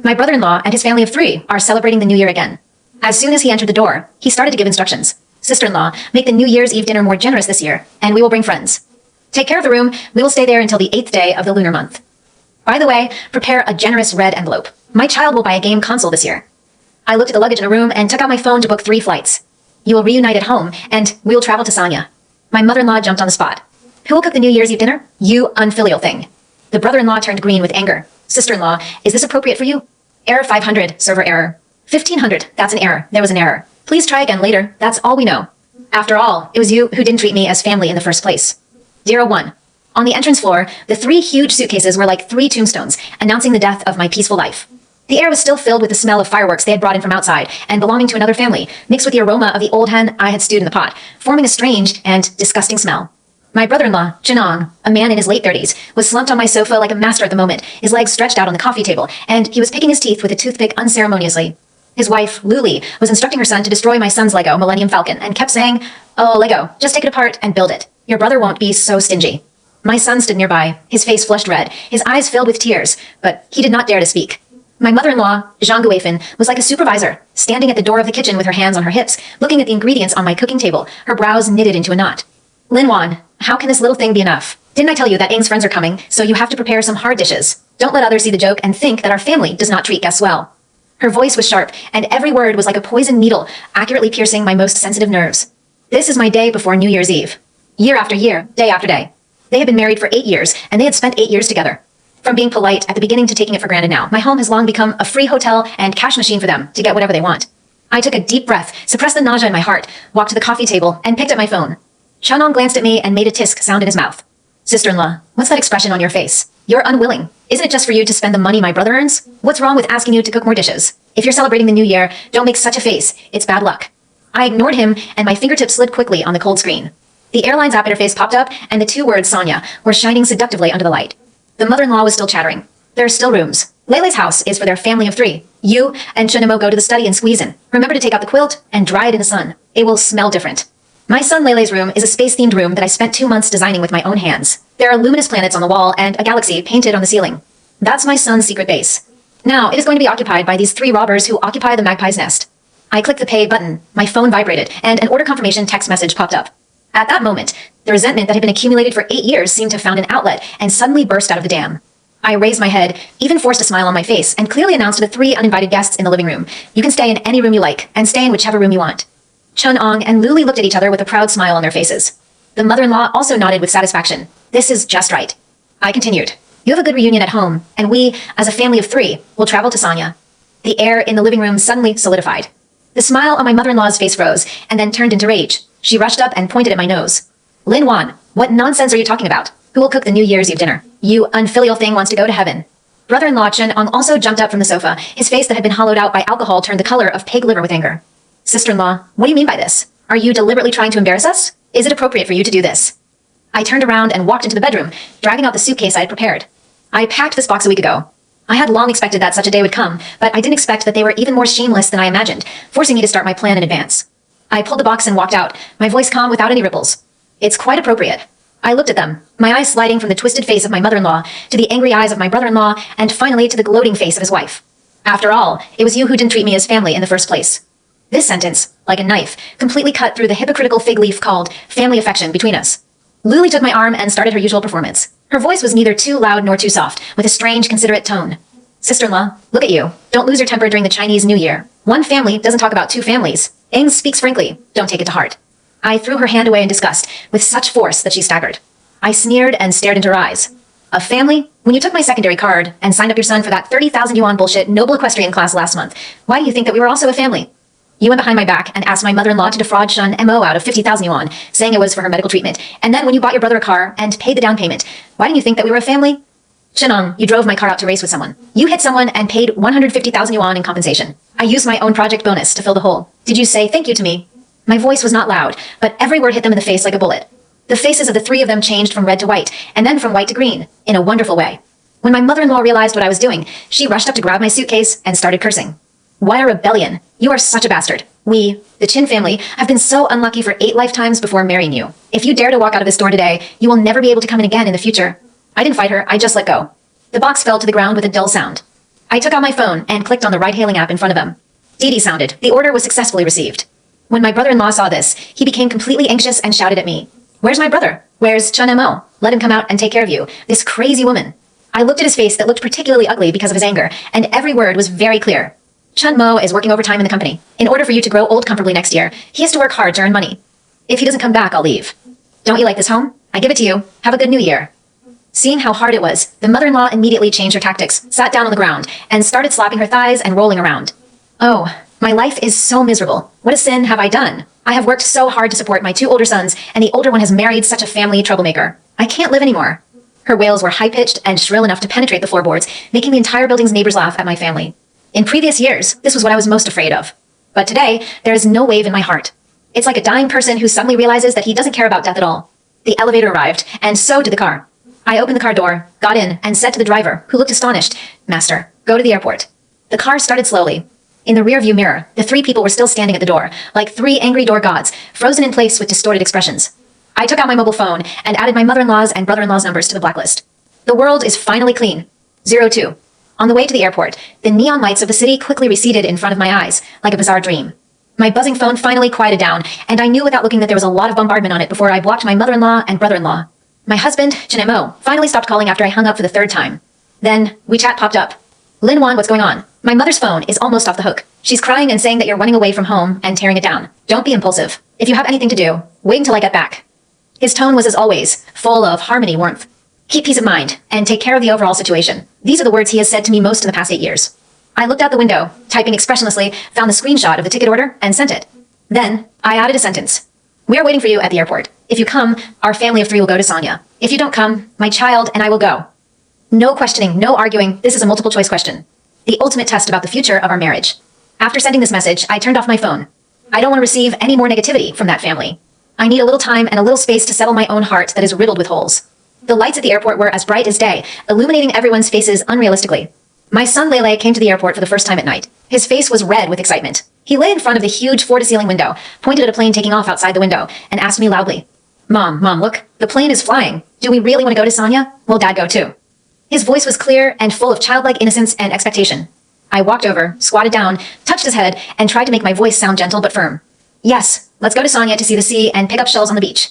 My brother-in-law and his family of 3 are celebrating the New Year again. As soon as he entered the door, he started to give instructions. Sister-in-law, make the New Year's Eve dinner more generous this year, and we will bring friends. Take care of the room. We will stay there until the 8th day of the lunar month. By the way, prepare a generous red envelope. My child will buy a game console this year. I looked at the luggage in a room and took out my phone to book 3 flights. You will reunite at home, and we will travel to Sanya. My mother-in-law jumped on the spot. Who will cook the New Year's Eve dinner? You unfilial thing. The brother-in-law turned green with anger. Sister-in-law, is this appropriate for you? Error 500, server error. 1500, that's an error. There was an error. Please try again later. That's all we know. After all, it was you who didn't treat me as family in the first place. 01. On the entrance floor, the 3 huge suitcases were like 3 tombstones, announcing the death of my peaceful life. The air was still filled with the smell of fireworks they had brought in from outside and belonging to another family, mixed with the aroma of the old hen I had stewed in the pot, forming a strange and disgusting smell. My brother-in-law, Chenong, a man in his late 30s, was slumped on my sofa like a master at the moment, his legs stretched out on the coffee table, and he was picking his teeth with a toothpick unceremoniously. His wife, Luli, was instructing her son to destroy my son's Lego, Millennium Falcon, and kept saying, "Oh, Lego, just take it apart and build it. Your brother won't be so stingy." My son stood nearby, his face flushed red, his eyes filled with tears, but he did not dare to speak. My mother-in-law, Zhang Guifin, was like a supervisor, standing at the door of the kitchen with her hands on her hips, looking at the ingredients on my cooking table, her brows knitted into a knot. Lin Wan, how can this little thing be enough? Didn't I tell you that Ing's friends are coming, so you have to prepare some hard dishes. Don't let others see the joke and think that our family does not treat guests well. Her voice was sharp, and every word was like a poisoned needle, accurately piercing my most sensitive nerves. This is my day before New Year's Eve. Year after year, day after day. They had been married for 8 years, and they had spent 8 years together. From being polite at the beginning to taking it for granted now, my home has long become a free hotel and cash machine for them to get whatever they want. I took a deep breath, suppressed the nausea in my heart, walked to the coffee table, and picked up my phone. Chenong glanced at me and made a tisk sound in his mouth. Sister-in-law, what's that expression on your face? You're unwilling. Isn't it just for you to spend the money my brother earns? What's wrong with asking you to cook more dishes? If you're celebrating the new year, don't make such a face. It's bad luck. I ignored him, and my fingertips slid quickly on the cold screen. The airline's app interface popped up, and the 2 words Sanya were shining seductively under the light. The mother-in-law was still chattering. There are still rooms. Lele's house is for their family of 3. You and Chunimo go to the study and squeeze in. Remember to take out the quilt and dry it in the sun. It will smell different. My son Lele's room is a space-themed room that I spent 2 months designing with my own hands. There are luminous planets on the wall and a galaxy painted on the ceiling. That's my son's secret base. Now, it is going to be occupied by these 3 robbers who occupy the magpie's nest. I clicked the pay button, my phone vibrated, and an order confirmation text message popped up. At that moment, the resentment that had been accumulated for 8 years seemed to have found an outlet and suddenly burst out of the dam. I raised my head, even forced a smile on my face, and clearly announced to the 3 uninvited guests in the living room, "You can stay in any room you like, and stay in whichever room you want." Chun-Ong and Luli looked at each other with a proud smile on their faces. The mother-in-law also nodded with satisfaction. This is just right. I continued. You have a good reunion at home, and we, as a family of 3, will travel to Sanya. The air in the living room suddenly solidified. The smile on my mother-in-law's face froze, and then turned into rage. She rushed up and pointed at my nose. Lin Wan, what nonsense are you talking about? Who will cook the New Year's Eve dinner? You unfilial thing wants to go to heaven. Brother-in-law Chun-Ong also jumped up from the sofa. His face that had been hollowed out by alcohol turned the color of pig liver with anger. Sister-in-law, what do you mean by this? Are you deliberately trying to embarrass us? Is it appropriate for you to do this? I turned around and walked into the bedroom, dragging out the suitcase I had prepared. I packed this box a week ago. I had long expected that such a day would come, but I didn't expect that they were even more shameless than I imagined, forcing me to start my plan in advance. I pulled the box and walked out, my voice calm without any ripples. It's quite appropriate. I looked at them, my eyes sliding from the twisted face of my mother-in-law to the angry eyes of my brother-in-law and finally to the gloating face of his wife. After all, it was you who didn't treat me as family in the first place. This sentence, like a knife, completely cut through the hypocritical fig leaf called family affection between us. Luli took my arm and started her usual performance. Her voice was neither too loud nor too soft, with a strange, considerate tone. Sister-in-law, look at you. Don't lose your temper during the Chinese New Year. One family doesn't talk about 2 families. Ing speaks frankly. Don't take it to heart. I threw her hand away in disgust, with such force that she staggered. I sneered and stared into her eyes. A family? When you took my secondary card and signed up your son for that 30,000 yuan bullshit Noble Equestrian class last month, why do you think that we were also a family? You went behind my back and asked my mother-in-law to defraud Shun MO out of 50,000 yuan, saying it was for her medical treatment. And then when you bought your brother a car and paid the down payment, why didn't you think that we were a family? Chenong, you drove my car out to race with someone. You hit someone and paid 150,000 yuan in compensation. I used my own project bonus to fill the hole. Did you say thank you to me? My voice was not loud, but every word hit them in the face like a bullet. The faces of the 3 of them changed from red to white, and then from white to green, in a wonderful way. When my mother-in-law realized what I was doing, she rushed up to grab my suitcase and started cursing. What a rebellion. You are such a bastard. We, the Chin family, have been so unlucky for 8 lifetimes before marrying you. If you dare to walk out of this door today, you will never be able to come in again in the future. I didn't fight her, I just let go. The box fell to the ground with a dull sound. I took out my phone and clicked on the ride-hailing app in front of him. Dee Dee sounded. The order was successfully received. When my brother-in-law saw this, he became completely anxious and shouted at me. Where's my brother? Where's Chun Mo? Let him come out and take care of you. This crazy woman. I looked at his face that looked particularly ugly because of his anger, and every word was very clear. Chun Mo is working overtime in the company. In order for you to grow old comfortably next year, he has to work hard to earn money. If he doesn't come back, I'll leave. Don't you like this home? I give it to you. Have a good new year. Seeing how hard it was, the mother-in-law immediately changed her tactics, sat down on the ground, and started slapping her thighs and rolling around. Oh, my life is so miserable. What a sin have I done? I have worked so hard to support my two older sons, and the older one has married such a family troublemaker. I can't live anymore. Her wails were high-pitched and shrill enough to penetrate the floorboards, making the entire building's neighbors laugh at my family. In previous years, this was what I was most afraid of. But today, there is no wave in my heart. It's like a dying person who suddenly realizes that he doesn't care about death at all. The elevator arrived, and so did the car. I opened the car door, got in, and said to the driver, who looked astonished, "Master, go to the airport." The car started slowly. In the rearview mirror, the three people were still standing at the door, like three angry door gods, frozen in place with distorted expressions. I took out my mobile phone and added my mother-in-law's and brother-in-law's numbers to the blacklist. The world is finally clean. 02. On the way to the airport, the neon lights of the city quickly receded in front of my eyes, like a bizarre dream. My buzzing phone finally quieted down, and I knew without looking that there was a lot of bombardment on it before I blocked my mother-in-law and brother-in-law. My husband, Chun Mo, finally stopped calling after I hung up for the third time. Then, WeChat popped up. Lin Wan, what's going on? My mother's phone is almost off the hook. She's crying and saying that you're running away from home and tearing it down. Don't be impulsive. If you have anything to do, wait until I get back. His tone was, as always, full of harmony, warmth. Keep peace of mind, and take care of the overall situation. These are the words he has said to me most in the past 8 years. I looked out the window, typing expressionlessly, found the screenshot of the ticket order, and sent it. Then, I added a sentence. We are waiting for you at the airport. If you come, our family of 3 will go to Sanya. If you don't come, my child and I will go. No questioning, no arguing. This is a multiple choice question. The ultimate test about the future of our marriage. After sending this message, I turned off my phone. I don't want to receive any more negativity from that family. I need a little time and a little space to settle my own heart that is riddled with holes. The lights at the airport were as bright as day, illuminating everyone's faces unrealistically. My son Lele came to the airport for the first time at night. His face was red with excitement. He lay in front of the huge floor-to-ceiling window, pointed at a plane taking off outside the window, and asked me loudly, Mom, look, the plane is flying. Do we really want to go to Sanya? Will Dad go too? His voice was clear and full of childlike innocence and expectation. I walked over, squatted down, touched his head, and tried to make my voice sound gentle but firm. Yes, let's go to Sanya to see the sea and pick up shells on the beach.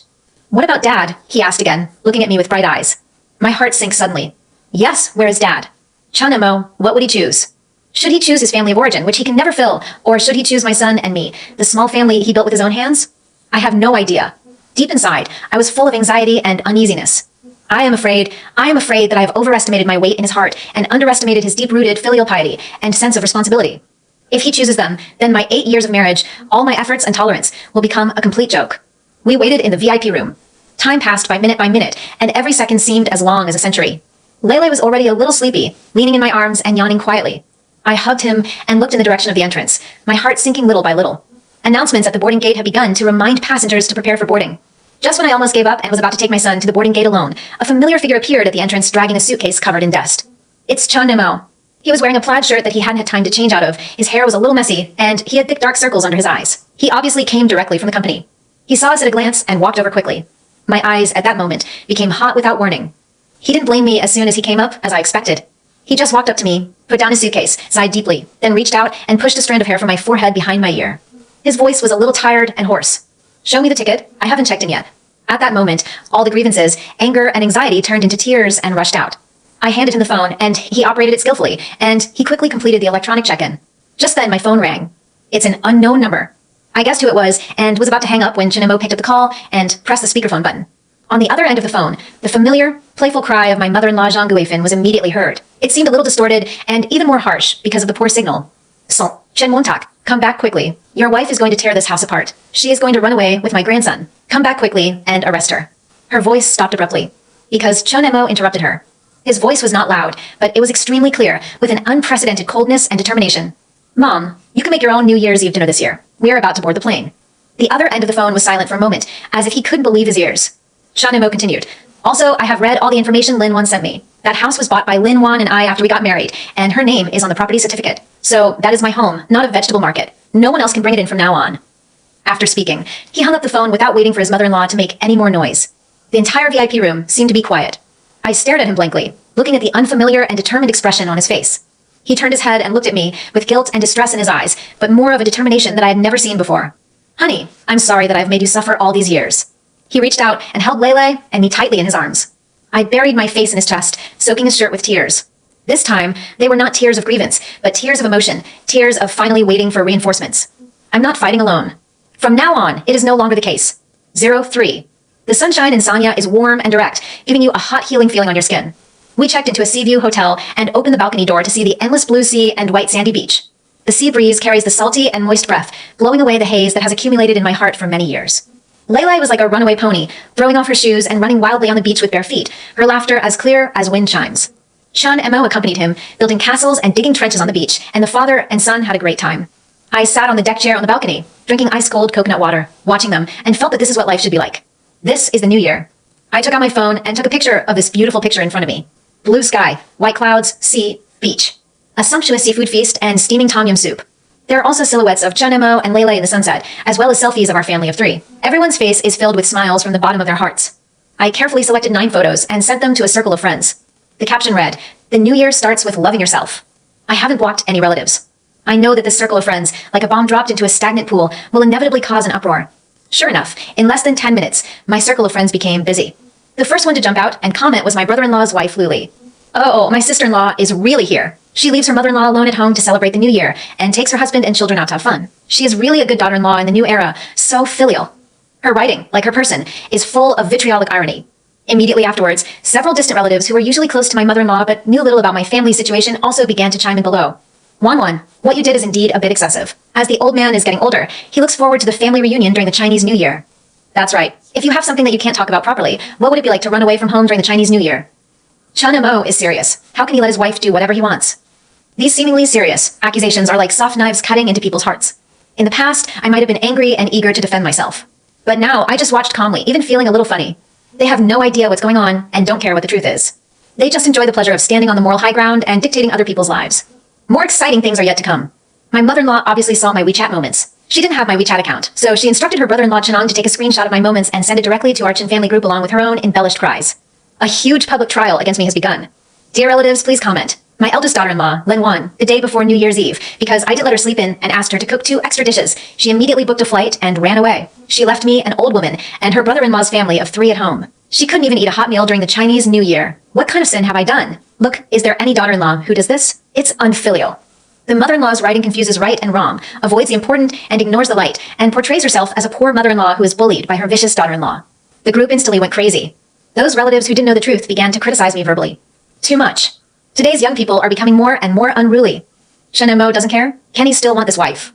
What about Dad? He asked again, looking at me with bright eyes. My heart sank suddenly. Yes, where is Dad? Chun Mo, what would he choose? Should he choose his family of origin, which he can never fill, or should he choose my son and me, the small family he built with his own hands? I have no idea. Deep inside, I was full of anxiety and uneasiness. I am afraid that I have overestimated my weight in his heart and underestimated his deep-rooted filial piety and sense of responsibility. If he chooses them, then my 8 years of marriage, all my efforts and tolerance, will become a complete joke. We waited in the VIP room. Time passed by minute, and every second seemed as long as a century. Lele was already a little sleepy, leaning in my arms and yawning quietly. I hugged him and looked in the direction of the entrance, my heart sinking little by little. Announcements at the boarding gate had begun to remind passengers to prepare for boarding. Just when I almost gave up and was about to take my son to the boarding gate alone, a familiar figure appeared at the entrance dragging a suitcase covered in dust. It's Chun Mo. He was wearing a plaid shirt that he hadn't had time to change out of, his hair was a little messy, and he had thick dark circles under his eyes. He obviously came directly from the company. He saw us at a glance and walked over quickly. My eyes, at that moment, became hot without warning. He didn't blame me as soon as he came up, as I expected. He just walked up to me, put down his suitcase, sighed deeply, then reached out and pushed a strand of hair from my forehead behind my ear. His voice was a little tired and hoarse. Show me the ticket. I haven't checked in yet. At that moment, all the grievances, anger, and anxiety turned into tears and rushed out. I handed him the phone, and he operated it skillfully, and he quickly completed the electronic check-in. Just then, my phone rang. It's an unknown number. I guessed who it was, and was about to hang up when Chun Mo picked up the call and pressed the speakerphone button. On the other end of the phone, the familiar, playful cry of my mother-in-law Zhang Guifin was immediately heard. It seemed a little distorted and even more harsh because of the poor signal. So, Chen Wontak, come back quickly. Your wife is going to tear this house apart. She is going to run away with my grandson. Come back quickly and arrest her. Her voice stopped abruptly because Chun Mo interrupted her. His voice was not loud, but it was extremely clear, with an unprecedented coldness and determination. Mom, you can make your own New Year's Eve dinner this year. We are about to board the plane. The other end of the phone was silent for a moment, as if he couldn't believe his ears. Chun Mo continued. Also, I have read all the information Lin Wan sent me. That house was bought by Lin Wan and I after we got married, and her name is on the property certificate. So that is my home, not a vegetable market. No one else can bring it in from now on. After speaking, he hung up the phone without waiting for his mother-in-law to make any more noise. The entire VIP room seemed to be quiet. I stared at him blankly, looking at the unfamiliar and determined expression on his face. He turned his head and looked at me with guilt and distress in his eyes, but more of a determination that I had never seen before. Honey, I'm sorry that I've made you suffer all these years. He reached out and held Lele and me tightly in his arms. I buried my face in his chest, soaking his shirt with tears. This time, they were not tears of grievance, but tears of emotion, tears of finally waiting for reinforcements. I'm not fighting alone. From now on, it is no longer the case. 03. The sunshine in Sanya is warm and direct, giving you a hot healing feeling on your skin. We checked into a sea view hotel and opened the balcony door to see the endless blue sea and white sandy beach. The sea breeze carries the salty and moist breath, blowing away the haze that has accumulated in my heart for many years. Lele was like a runaway pony, throwing off her shoes and running wildly on the beach with bare feet, her laughter as clear as wind chimes. Chun and Mo accompanied him, building castles and digging trenches on the beach, and the father and son had a great time. I sat on the deck chair on the balcony, drinking ice-cold coconut water, watching them, and felt that this is what life should be like. This is the new year. I took out my phone and took a picture of this beautiful picture in front of me. Blue sky, white clouds, sea, beach. A sumptuous seafood feast and steaming tom yum soup. There are also silhouettes of Chun, Mo, and Lele in the sunset, as well as selfies of our family of 3. Everyone's face is filled with smiles from the bottom of their hearts. I carefully selected 9 photos and sent them to a circle of friends. The caption read, "The new year starts with loving yourself." I haven't blocked any relatives. I know that this circle of friends, like a bomb dropped into a stagnant pool, will inevitably cause an uproar. Sure enough, in less than 10 minutes, my circle of friends became busy. The first one to jump out and comment was my brother-in-law's wife, Luli. Oh, my sister-in-law is really here. She leaves her mother-in-law alone at home to celebrate the new year and takes her husband and children out to have fun. She is really a good daughter-in-law in the new era, so filial. Her writing, like her person, is full of vitriolic irony. Immediately afterwards, several distant relatives who were usually close to my mother-in-law but knew little about my family situation also began to chime in below. Wan, what you did is indeed a bit excessive. As the old man is getting older, he looks forward to the family reunion during the Chinese New Year. That's right. If you have something that you can't talk about properly, what would it be like to run away from home during the Chinese New Year? Chun Mo is serious. How can he let his wife do whatever he wants? These seemingly serious accusations are like soft knives cutting into people's hearts. In the past, I might have been angry and eager to defend myself. But now, I just watched calmly, even feeling a little funny. They have no idea what's going on and don't care what the truth is. They just enjoy the pleasure of standing on the moral high ground and dictating other people's lives. More exciting things are yet to come. My mother-in-law obviously saw my WeChat moments. She didn't have my WeChat account, so she instructed her brother-in-law Chenong to take a screenshot of my moments and send it directly to our Chen family group along with her own embellished cries. A huge public trial against me has begun. Dear relatives, please comment. My eldest daughter-in-law, Len Wan, the day before New Year's Eve, because I did let her sleep in and asked her to cook 2 extra dishes, she immediately booked a flight and ran away. She left me, an old woman, and her brother-in-law's family of 3 at home. She couldn't even eat a hot meal during the Chinese New Year. What kind of sin have I done? Look, is there any daughter-in-law who does this? It's unfilial. The mother-in-law's writing confuses right and wrong, avoids the important and ignores the light, and portrays herself as a poor mother-in-law who is bullied by her vicious daughter-in-law. The group instantly went crazy. Those relatives who didn't know the truth began to criticize me verbally. Too much. Today's young people are becoming more and more unruly. Shen Mo doesn't care? Kenny still want this wife?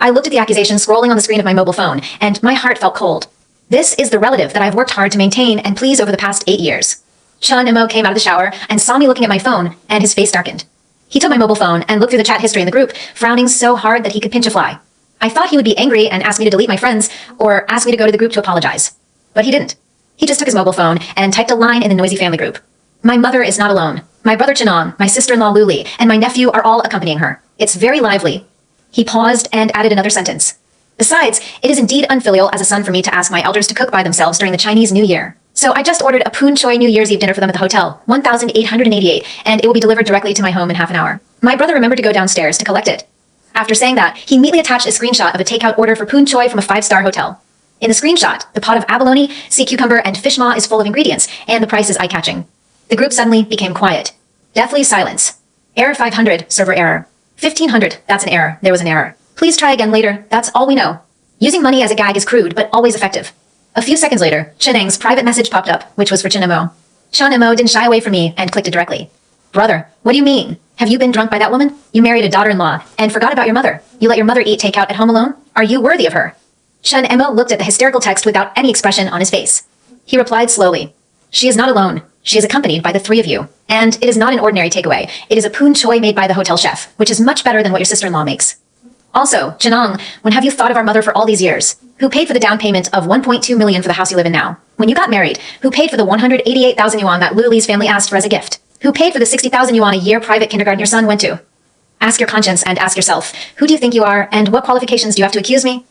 I looked at the accusation scrolling on the screen of my mobile phone, and my heart felt cold. This is the relative that I've worked hard to maintain and please over the past 8 years. Chun Mo came out of the shower and saw me looking at my phone, and his face darkened. He took my mobile phone and looked through the chat history in the group, frowning so hard that he could pinch a fly. I thought he would be angry and ask me to delete my friends, or ask me to go to the group to apologize. But he didn't. He just took his mobile phone and typed a line in the noisy family group. My mother is not alone. My brother Chenong, my sister-in-law Luli, and my nephew are all accompanying her. It's very lively. He paused and added another sentence. Besides, it is indeed unfilial as a son for me to ask my elders to cook by themselves during the Chinese New Year. So I just ordered a Poon Choi New Year's Eve dinner for them at the hotel, 1,888, and it will be delivered directly to my home in half an hour. My brother remembered to go downstairs to collect it. After saying that, he immediately attached a screenshot of a takeout order for Poon Choi from a 5-star hotel. In the screenshot, the pot of abalone, sea cucumber, and fish maw is full of ingredients, and the price is eye-catching. The group suddenly became quiet. Deathly silence. Error 500, server error. 1500, that's an error. There was an error. Please try again later. That's all we know. Using money as a gag is crude, but always effective. A few seconds later, Cheneng's private message popped up, which was for Chun Mo. Chun Mo didn't shy away from me and clicked it directly. Brother, what do you mean? Have you been drunk by that woman? You married a daughter-in-law and forgot about your mother. You let your mother eat takeout at home alone? Are you worthy of her? Chun Mo looked at the hysterical text without any expression on his face. He replied slowly. She is not alone. She is accompanied by the 3 of you. And it is not an ordinary takeaway. It is a Poon Choi made by the hotel chef, which is much better than what your sister-in-law makes. Also, Chenong, when have you thought of our mother for all these years? Who paid for the down payment of 1.2 million for the house you live in now? When you got married, who paid for the 188,000 yuan that Luli's family asked for as a gift? Who paid for the 60,000 yuan a year private kindergarten your son went to? Ask your conscience and ask yourself, who do you think you are and what qualifications do you have to accuse me?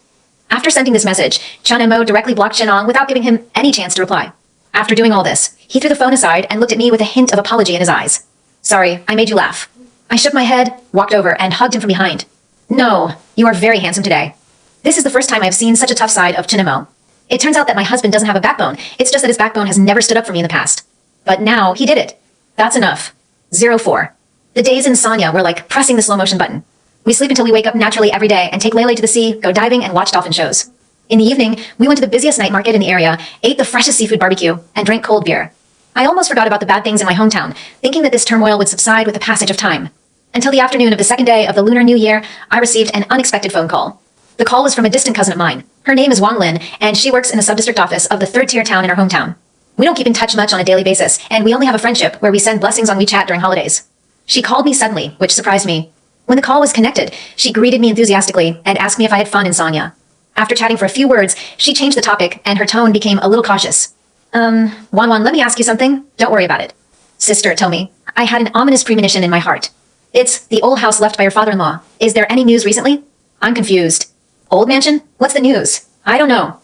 After sending this message, Chun Mo directly blocked Chenong without giving him any chance to reply. After doing all this, he threw the phone aside and looked at me with a hint of apology in his eyes. Sorry, I made you laugh. I shook my head, walked over, and hugged him from behind. No, you are very handsome today. This is the first time I have seen such a tough side of Chinemo. It turns out that my husband doesn't have a backbone. It's just that his backbone has never stood up for me in the past. But now he did it. That's enough. 04. The days in Sonya were like pressing the slow motion button. We sleep until we wake up naturally every day and take Lele to the sea, go diving, and watch dolphin shows. In the evening, we went to the busiest night market in the area, ate the freshest seafood barbecue, and drank cold beer. I almost forgot about the bad things in my hometown, thinking that this turmoil would subside with the passage of time. Until the afternoon of the second day of the Lunar New Year, I received an unexpected phone call. The call was from a distant cousin of mine. Her name is Wang Lin, and she works in the sub-district office of the third-tier town in our hometown. We don't keep in touch much on a daily basis, and we only have a friendship where we send blessings on WeChat during holidays. She called me suddenly, which surprised me. When the call was connected, she greeted me enthusiastically and asked me if I had fun in Sonya. After chatting for a few words, she changed the topic, and her tone became a little cautious. Wan, let me ask you something. Don't worry about it. Sister, tell me. I had an ominous premonition in my heart. It's the old house left by your father-in-law. Is there any news recently? I'm confused. Old mansion? What's the news? I don't know.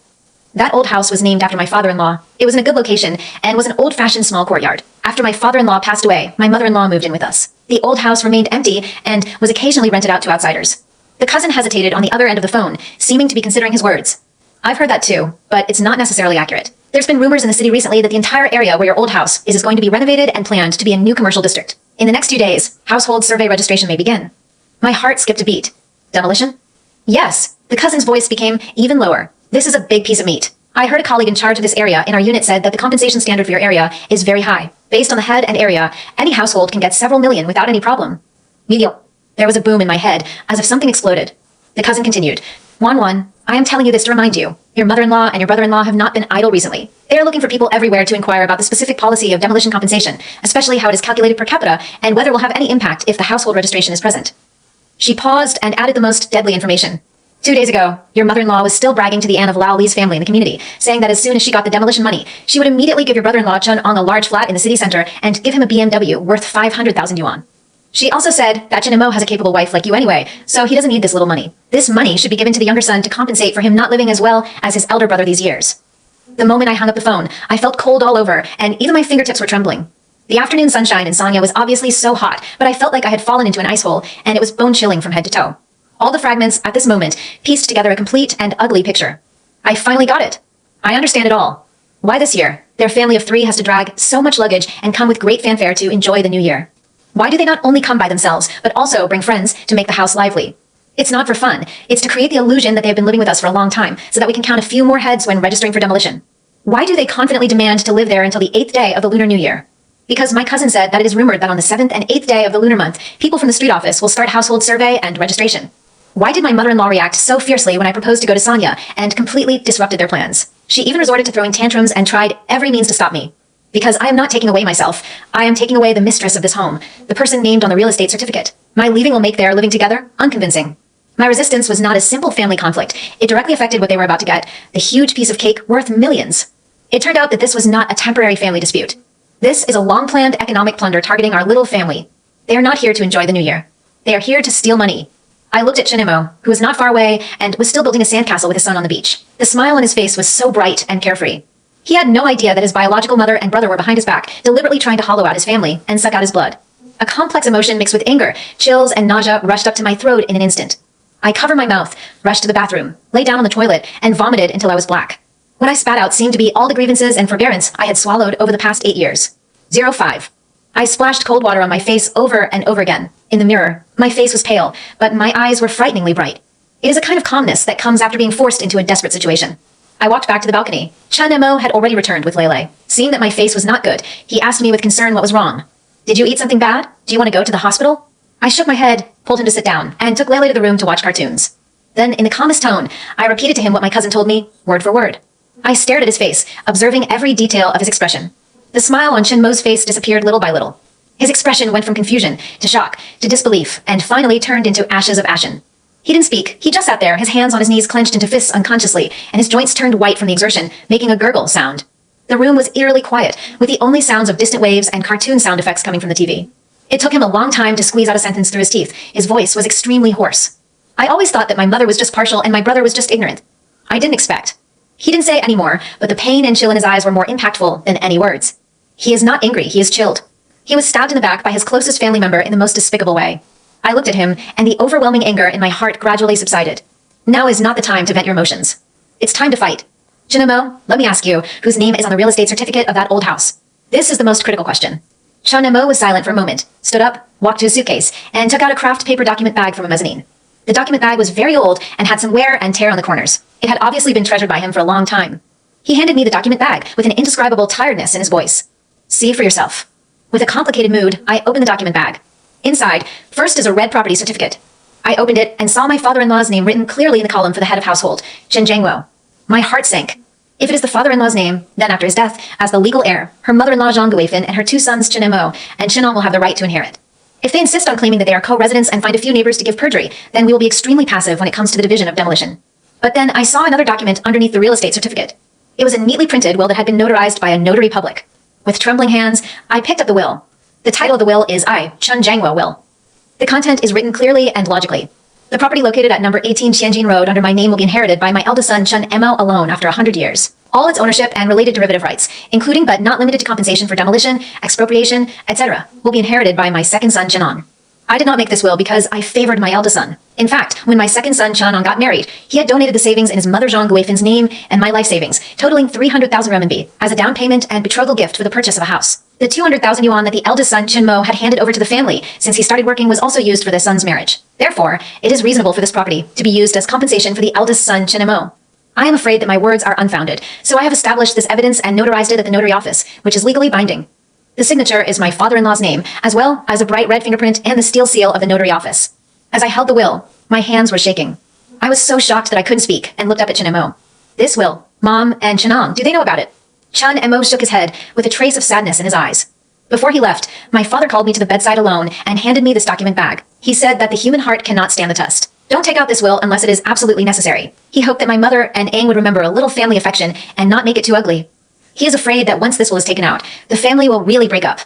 That old house was named after my father-in-law. It was in a good location and was an old-fashioned small courtyard. After my father-in-law passed away, my mother-in-law moved in with us. The old house remained empty and was occasionally rented out to outsiders. The cousin hesitated on the other end of the phone, seeming to be considering his words. I've heard that too, but it's not necessarily accurate. There's been rumors in the city recently that the entire area where your old house is going to be renovated and planned to be a new commercial district. In the next few days, household survey registration may begin. My heart skipped a beat. Demolition? Yes. The cousin's voice became even lower. This is a big piece of meat. I heard a colleague in charge of this area in our unit said that the compensation standard for your area is very high. Based on the head and area, any household can get several million without any problem. Miguel. There was a boom in my head, as if something exploded. The cousin continued. Wan, I am telling you this to remind you. Your mother-in-law and your brother-in-law have not been idle recently. They are looking for people everywhere to inquire about the specific policy of demolition compensation, especially how it is calculated per capita, and whether it will have any impact if the household registration is present. She paused and added the most deadly information. 2 days ago, your mother-in-law was still bragging to the Anne of Lao Li's family in the community, saying that as soon as she got the demolition money, she would immediately give your brother-in-law Chun Ong a large flat in the city center and give him a BMW worth 500,000 yuan. She also said that Chinemo has a capable wife like you anyway, so he doesn't need this little money. This money should be given to the younger son to compensate for him not living as well as his elder brother these years. The moment I hung up the phone, I felt cold all over, and even my fingertips were trembling. The afternoon sunshine in Sonya was obviously so hot, but I felt like I had fallen into an ice hole, and it was bone-chilling from head to toe. All the fragments, at this moment, pieced together a complete and ugly picture. I finally got it. I understand it all. Why this year, their family of 3 has to drag so much luggage and come with great fanfare to enjoy the new year. Why do they not only come by themselves, but also bring friends to make the house lively? It's not for fun. It's to create the illusion that they have been living with us for a long time, so that we can count a few more heads when registering for demolition. Why do they confidently demand to live there until the 8th day of the Lunar New Year? Because my cousin said that it is rumored that on the 7th and 8th day of the lunar month, people from the street office will start household survey and registration. Why did my mother-in-law react so fiercely when I proposed to go to Sonya and completely disrupted their plans? She even resorted to throwing tantrums and tried every means to stop me. Because I am not taking away myself. I am taking away the mistress of this home, the person named on the real estate certificate. My leaving will make their living together unconvincing. My resistance was not a simple family conflict. It directly affected what they were about to get, the huge piece of cake worth millions. It turned out that this was not a temporary family dispute. This is a long-planned economic plunder targeting our little family. They are not here to enjoy the new year. They are here to steal money. I looked at Chinemo, who was not far away and was still building a sandcastle with his son on the beach. The smile on his face was so bright and carefree. He had no idea that his biological mother and brother were behind his back, deliberately trying to hollow out his family and suck out his blood. A complex emotion mixed with anger, chills, and nausea rushed up to my throat in an instant. I covered my mouth, rushed to the bathroom, lay down on the toilet, and vomited until I was black. What I spat out seemed to be all the grievances and forbearance I had swallowed over the past 8 years. 05. I splashed cold water on my face over and over again. In the mirror, my face was pale, but my eyes were frighteningly bright. It is a kind of calmness that comes after being forced into a desperate situation. I walked back to the balcony. Chinemo had already returned with Lele. Seeing that my face was not good, he asked me with concern what was wrong. Did you eat something bad? Do you want to go to the hospital? I shook my head, pulled him to sit down, and took Lele to the room to watch cartoons. Then, in the calmest tone, I repeated to him what my cousin told me, word for word. I stared at his face, observing every detail of his expression. The smile on Chinmo's face disappeared little by little. His expression went from confusion to shock to disbelief, and finally turned into ashes of ashen. He didn't speak. He just sat there, his hands on his knees clenched into fists unconsciously, and his joints turned white from the exertion, making a gurgle sound. The room was eerily quiet, with the only sounds of distant waves and cartoon sound effects coming from the TV. It took him a long time to squeeze out a sentence through his teeth. His voice was extremely hoarse. I always thought that my mother was just partial and my brother was just ignorant. I didn't expect. He didn't say any more, but the pain and chill in his eyes were more impactful than any words. He is not angry, he is chilled. He was stabbed in the back by his closest family member in the most despicable way. I looked at him, and the overwhelming anger in my heart gradually subsided. Now is not the time to vent your emotions. It's time to fight. Chen Emo, let me ask you, whose name is on the real estate certificate of that old house. This is the most critical question. Chen Emo was silent for a moment, stood up, walked to his suitcase, and took out a craft paper document bag from a mezzanine. The document bag was very old and had some wear and tear on the corners. It had obviously been treasured by him for a long time. He handed me the document bag with an indescribable tiredness in his voice. See for yourself. With a complicated mood, I opened the document bag. Inside, first is a red property certificate. I opened it and saw my father-in-law's name written clearly in the column for the head of household, Chen Jiangwo. My heart sank. If it is the father-in-law's name, then after his death, as the legal heir, her mother-in-law Zhang Guifin and her two sons Chen Emo and Chen Ong will have the right to inherit. If they insist on claiming that they are co-residents and find a few neighbors to give perjury, then we will be extremely passive when it comes to the division of demolition. But then I saw another document underneath the real estate certificate. It was a neatly printed will that had been notarized by a notary public. With trembling hands, I picked up the will. The title of the will is I, Chen Jiangwo Will. The content is written clearly and logically. The property located at number 18 Qianjin Road under my name will be inherited by my eldest son Chen Emo alone after 100 years. All its ownership and related derivative rights, including but not limited to compensation for demolition, expropriation, etc., will be inherited by my second son Chen Ong. I did not make this will because I favored my eldest son. In fact, when my second son Chen Ong got married, he had donated the savings in his mother Zhang Guifin's name and my life savings, totaling 300,000 renminbi, as a down payment and betrothal gift for the purchase of a house. The 200,000 yuan that the eldest son Chen Mo had handed over to the family since he started working was also used for the son's marriage. Therefore, it is reasonable for this property to be used as compensation for the eldest son Chen Mo. I am afraid that my words are unfounded, so I have established this evidence and notarized it at the notary office, which is legally binding. The signature is my father-in-law's name, as well as a bright red fingerprint and the steel seal of the notary office. As I held the will, my hands were shaking. I was so shocked that I couldn't speak and looked up at Chen Emo. This will, Mom and Chen Ong, do they know about it? Chen Emo shook his head with a trace of sadness in his eyes. Before he left, my father called me to the bedside alone and handed me this document bag. He said that the human heart cannot stand the test. Don't take out this will unless it is absolutely necessary. He hoped that my mother and Aang would remember a little family affection and not make it too ugly. He is afraid that once this will is taken out, the family will really break up.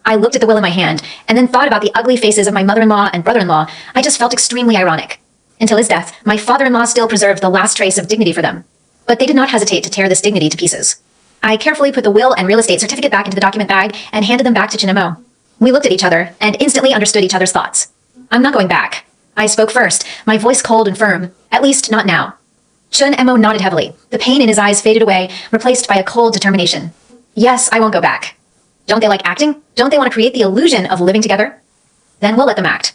I looked at the will in my hand and then thought about the ugly faces of my mother-in-law and brother-in-law. I just felt extremely ironic. Until his death, my father-in-law still preserved the last trace of dignity for them. But they did not hesitate to tear this dignity to pieces. I carefully put the will and real estate certificate back into the document bag and handed them back to Chen Emo. We looked at each other and instantly understood each other's thoughts. I'm not going back. I spoke first, my voice cold and firm. At least not now. Chen Emo nodded heavily. The pain in his eyes faded away, replaced by a cold determination. Yes, I won't go back. Don't they like acting? Don't they want to create the illusion of living together? Then we'll let them act.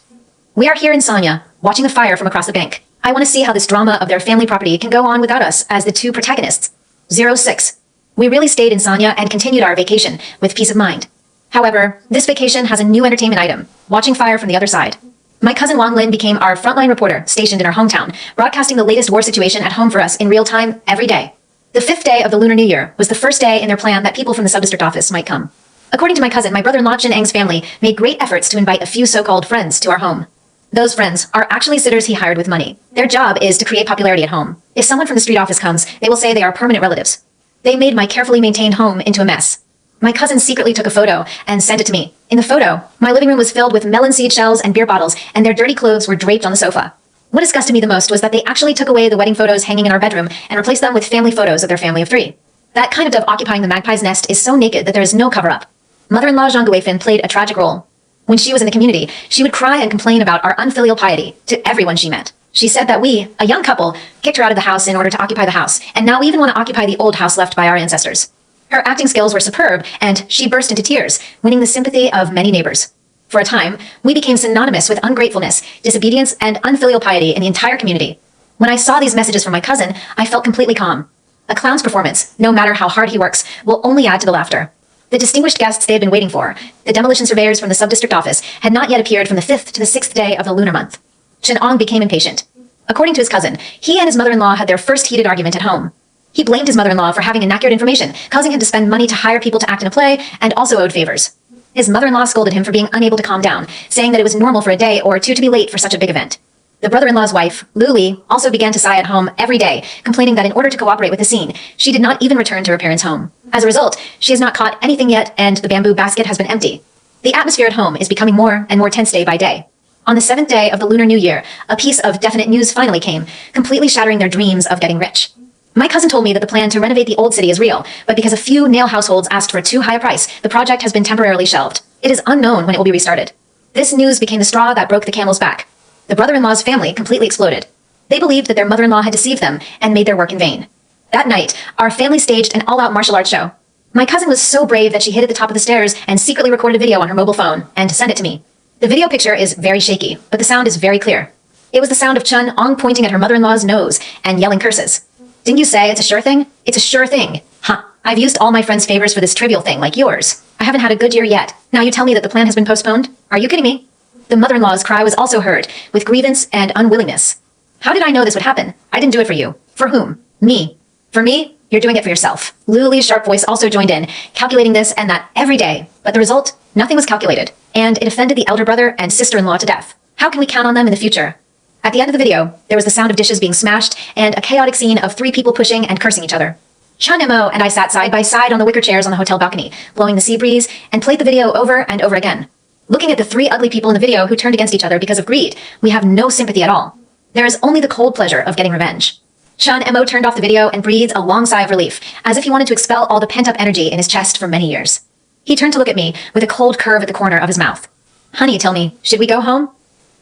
We are here in Sanya, watching the fire from across the bank. I want to see how this drama of their family property can go on without us as the two protagonists. 06. We really stayed in Sanya and continued our vacation with peace of mind. However, this vacation has a new entertainment item, watching fire from the other side. My cousin Wang Lin became our frontline reporter stationed in our hometown, broadcasting the latest war situation at home for us in real time every day. The 5th day of the Lunar New Year was the first day in their plan that people from the sub-district office might come. According to my cousin, my brother-in-law Chen Ang's family made great efforts to invite a few so-called friends to our home. Those friends are actually sitters he hired with money. Their job is to create popularity at home. If someone from the street office comes, they will say they are permanent relatives. They made my carefully maintained home into a mess. My cousin secretly took a photo and sent it to me. In the photo, my living room was filled with melon seed shells and beer bottles, and their dirty clothes were draped on the sofa. What disgusted me the most was that they actually took away the wedding photos hanging in our bedroom and replaced them with family photos of their family of 3. That kind of dove occupying the magpie's nest is so naked that there is no cover-up. Mother-in-law Zhang Guifin played a tragic role. When she was in the community, she would cry and complain about our unfilial piety to everyone she met. She said that we, a young couple, kicked her out of the house in order to occupy the house, and now we even want to occupy the old house left by our ancestors. Her acting skills were superb, and she burst into tears, winning the sympathy of many neighbors. For a time, we became synonymous with ungratefulness, disobedience, and unfilial piety in the entire community. When I saw these messages from my cousin, I felt completely calm. A clown's performance, no matter how hard he works, will only add to the laughter. The distinguished guests they had been waiting for, the demolition surveyors from the sub-district office, had not yet appeared from the 5th to the 6th day of the lunar month. Chen Ong became impatient. According to his cousin, he and his mother-in-law had their first heated argument at home. He blamed his mother-in-law for having inaccurate information, causing him to spend money to hire people to act in a play, and also owed favors. His mother-in-law scolded him for being unable to calm down, saying that it was normal for a day or two to be late for such a big event. The brother-in-law's wife, Lu Li, also began to sigh at home every day, complaining that in order to cooperate with the scene, she did not even return to her parents' home. As a result, she has not caught anything yet, and the bamboo basket has been empty. The atmosphere at home is becoming more and more tense day by day. On the 7th day of the Lunar New Year, a piece of definite news finally came, completely shattering their dreams of getting rich. My cousin told me that the plan to renovate the old city is real, but because a few nail households asked for too high a price, the project has been temporarily shelved. It is unknown when it will be restarted. This news became the straw that broke the camel's back. The brother-in-law's family completely exploded. They believed that their mother-in-law had deceived them and made their work in vain. That night, our family staged an all-out martial arts show. My cousin was so brave that she hid at the top of the stairs and secretly recorded a video on her mobile phone and sent it to me. The video picture is very shaky, but the sound is very clear. It was the sound of Chun Ong pointing at her mother-in-law's nose and yelling curses. Didn't you say it's a sure thing? It's a sure thing. Huh. I've used all my friends' favors for this trivial thing like yours. I haven't had a good year yet. Now you tell me that the plan has been postponed? Are you kidding me? The mother-in-law's cry was also heard, with grievance and unwillingness. How did I know this would happen? I didn't do it for you. For whom? Me. For me? You're doing it for yourself. Lu Li's sharp voice also joined in, calculating this and that every day. But the result? Nothing was calculated. And it offended the elder brother and sister-in-law to death. How can we count on them in the future? At the end of the video, there was the sound of dishes being smashed and a chaotic scene of 3 people pushing and cursing each other. Chun Mo and I sat side by side on the wicker chairs on the hotel balcony, blowing the sea breeze, and played the video over and over again. Looking at the 3 ugly people in the video who turned against each other because of greed, we have no sympathy at all. There is only the cold pleasure of getting revenge. Chun Mo turned off the video and breathed a long sigh of relief, as if he wanted to expel all the pent-up energy in his chest for many years. He turned to look at me with a cold curve at the corner of his mouth. Honey, tell me, should we go home?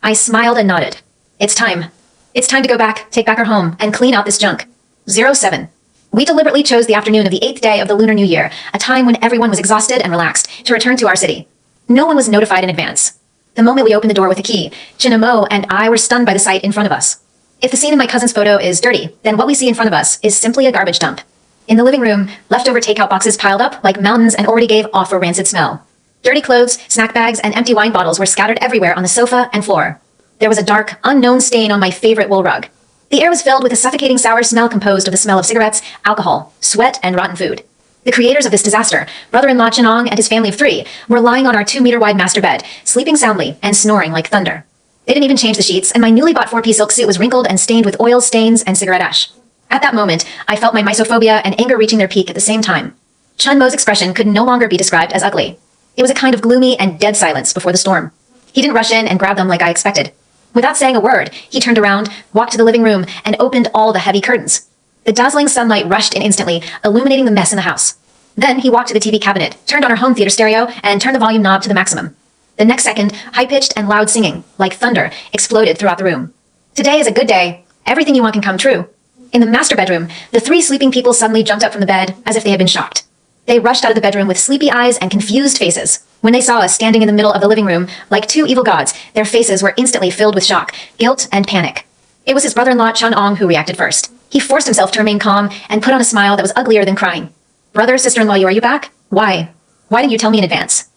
I smiled and nodded. It's time. It's time to go back, take back our home, and clean out this junk. 07. We deliberately chose the afternoon of the 8th day of the Lunar New Year, a time when everyone was exhausted and relaxed, to return to our city. No one was notified in advance. The moment we opened the door with the key, Chun Mo and I were stunned by the sight in front of us. If the scene in my cousin's photo is dirty, then what we see in front of us is simply a garbage dump. In the living room, leftover takeout boxes piled up like mountains and already gave off a rancid smell. Dirty clothes, snack bags, and empty wine bottles were scattered everywhere on the sofa and floor. There was a dark, unknown stain on my favorite wool rug. The air was filled with a suffocating sour smell composed of the smell of cigarettes, alcohol, sweat, and rotten food. The creators of this disaster, brother-in-law Chun Ong and his family of 3, were lying on our 2-meter-wide master bed, sleeping soundly and snoring like thunder. They didn't even change the sheets, and my newly bought 4-piece silk suit was wrinkled and stained with oil, stains, and cigarette ash. At that moment, I felt my misophobia and anger reaching their peak at the same time. Chun Mo's expression could no longer be described as ugly. It was a kind of gloomy and dead silence before the storm. He didn't rush in and grab them like I expected. Without saying a word, he turned around, walked to the living room, and opened all the heavy curtains. The dazzling sunlight rushed in instantly, illuminating the mess in the house. Then he walked to the TV cabinet, turned on our home theater stereo, and turned the volume knob to the maximum. The next second, high-pitched and loud singing, like thunder, exploded throughout the room. Today is a good day. Everything you want can come true. In the master bedroom, the 3 sleeping people suddenly jumped up from the bed as if they had been shocked. They rushed out of the bedroom with sleepy eyes and confused faces. When they saw us standing in the middle of the living room, like 2 evil gods, their faces were instantly filled with shock, guilt, and panic. It was his brother-in-law Chun Ong who reacted first. He forced himself to remain calm and put on a smile that was uglier than crying. Brother, sister-in-law, are you back? Why? Why didn't you tell me in advance?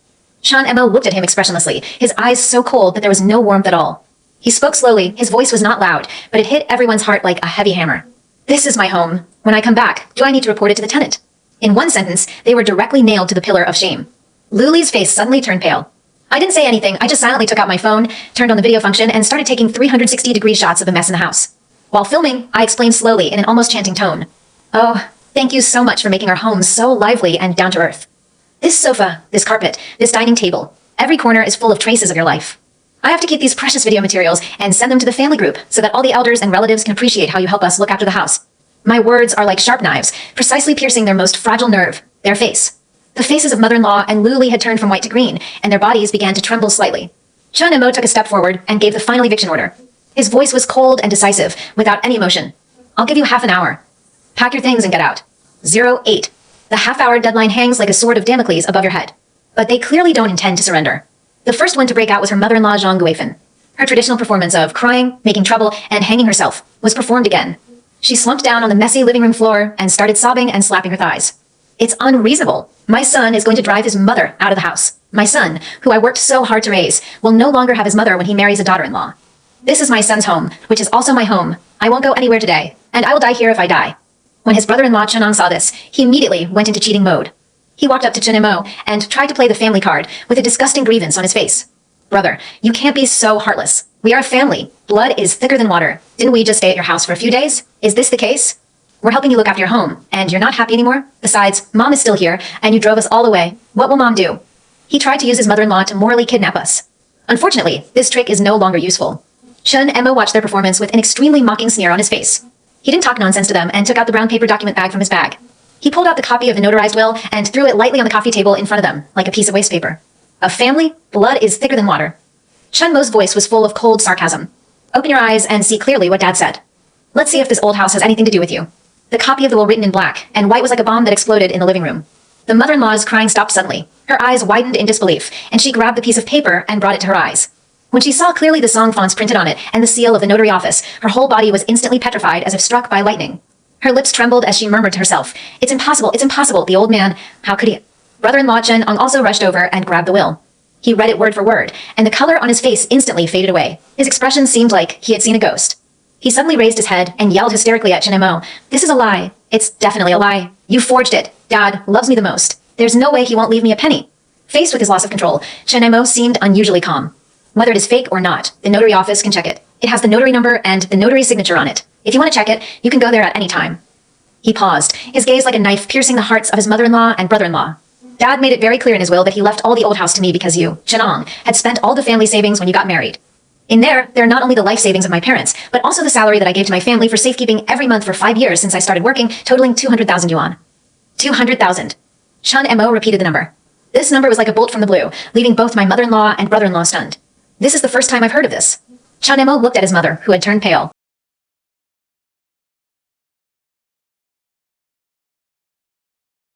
Chun Mo looked at him expressionlessly, his eyes so cold that there was no warmth at all. He spoke slowly, his voice was not loud, but it hit everyone's heart like a heavy hammer. This is my home. When I come back, do I need to report it to the tenant? In one sentence, they were directly nailed to the pillar of shame. Lu Li's face suddenly turned pale. I didn't say anything, I just silently took out my phone, turned on the video function, and started taking 360-degree shots of the mess in the house. While filming, I explained slowly in an almost chanting tone. Oh, thank you so much for making our home so lively and down to earth. This sofa, this carpet, this dining table, every corner is full of traces of your life. I have to keep these precious video materials and send them to the family group so that all the elders and relatives can appreciate how you help us look after the house. My words are like sharp knives, precisely piercing their most fragile nerve, their face. The faces of mother-in-law and Lu Li had turned from white to green, and their bodies began to tremble slightly. Chun Mo took a step forward and gave the final eviction order. His voice was cold and decisive, without any emotion. I'll give you half an hour. Pack your things and get out. 08. The half-hour deadline hangs like a sword of Damocles above your head. But they clearly don't intend to surrender. The first one to break out was her mother-in-law Zhang Guifan. Her traditional performance of crying, making trouble, and hanging herself was performed again. She slumped down on the messy living room floor and started sobbing and slapping her thighs. It's unreasonable. My son is going to drive his mother out of the house. My son, who I worked so hard to raise, will no longer have his mother when he marries a daughter-in-law. This is my son's home, which is also my home. I won't go anywhere today, and I will die here if I die. When his brother-in-law Chun Ong saw this, he immediately went into cheating mode. He walked up to Chun Mo and tried to play the family card with a disgusting grievance on his face. Brother, you can't be so heartless. We are a family. Blood is thicker than water. Didn't we just stay at your house for a few days? Is this the case? We're helping you look after your home, and you're not happy anymore? Besides, Mom is still here, and you drove us all away. What will Mom do? He tried to use his mother-in-law to morally kidnap us. Unfortunately, this trick is no longer useful. Chun Mo watched their performance with an extremely mocking sneer on his face. He didn't talk nonsense to them and took out the brown paper document bag from his bag. He pulled out the copy of the notarized will and threw it lightly on the coffee table in front of them, like a piece of waste paper. A family? Blood is thicker than water. Chun Mo's voice was full of cold sarcasm. Open your eyes and see clearly what Dad said. Let's see if this old house has anything to do with you. The copy of the will written in black, and white was like a bomb that exploded in the living room. The mother-in-law's crying stopped suddenly. Her eyes widened in disbelief, and she grabbed the piece of paper and brought it to her eyes. When she saw clearly the song fonts printed on it and the seal of the notary office, her whole body was instantly petrified as if struck by lightning. Her lips trembled as she murmured to herself, it's impossible, the old man, how could he? Brother-in-law Chen Ong also rushed over and grabbed the will. He read it word for word, and the color on his face instantly faded away. His expression seemed like he had seen a ghost. He suddenly raised his head and yelled hysterically at Chen Mo, this is a lie. It's definitely a lie. You forged it. Dad loves me the most. There's no way he won't leave me a penny. Faced with his loss of control, Chen Mo seemed unusually calm. Whether it is fake or not, the notary office can check it. It has the notary number and the notary's signature on it. If you want to check it, you can go there at any time. He paused, his gaze like a knife piercing the hearts of his mother-in-law and brother-in-law. Dad made it very clear in his will that he left all the old house to me because you, Chen Ong, had spent all the family savings when you got married. In there are not only the life savings of my parents, but also the salary that I gave to my family for safekeeping every month for 5 years since I started working, totaling 200,000 yuan. 200,000. Chun Mo repeated the number. This number was like a bolt from the blue, leaving both my mother-in-law and brother-in-law stunned. This is the first time I've heard of this. Chun Mo looked at his mother, who had turned pale.